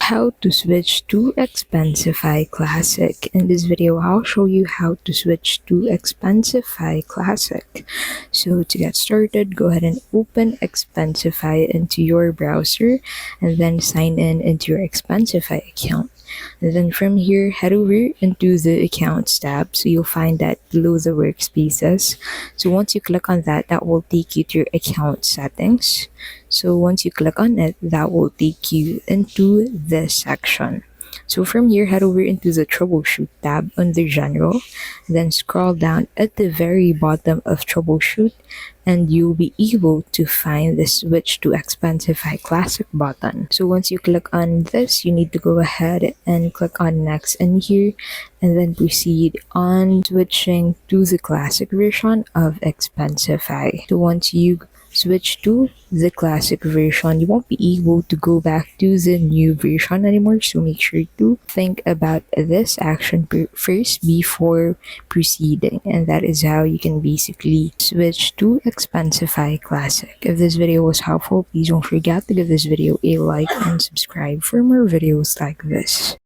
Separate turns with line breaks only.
how to switch to Expensify Classic. In this video, I'll show you how to switch to Expensify Classic. So to get started, go ahead and open Expensify into your browser and then sign in into your Expensify account. And then from here, head over into the Accounts tab. So you'll find that below the workspaces. So once you click on that, that will take you to your account settings. So once you click on it, that will take you into this section. So from here, head over into the Troubleshoot tab under General, then scroll down at the very bottom of Troubleshoot, and you'll be able to find the Switch to Expensify Classic button. So once you click on this, you need to go ahead and click on Next in here, and then proceed on switching to the Classic version of Expensify. So once you switch to the classic version, you won't be able to go back to the new version anymore, so make sure to think about this action first before proceeding, and that is how you can basically switch to Expensify Classic. If this video was helpful, please don't forget to give this video a like and subscribe for more videos like this.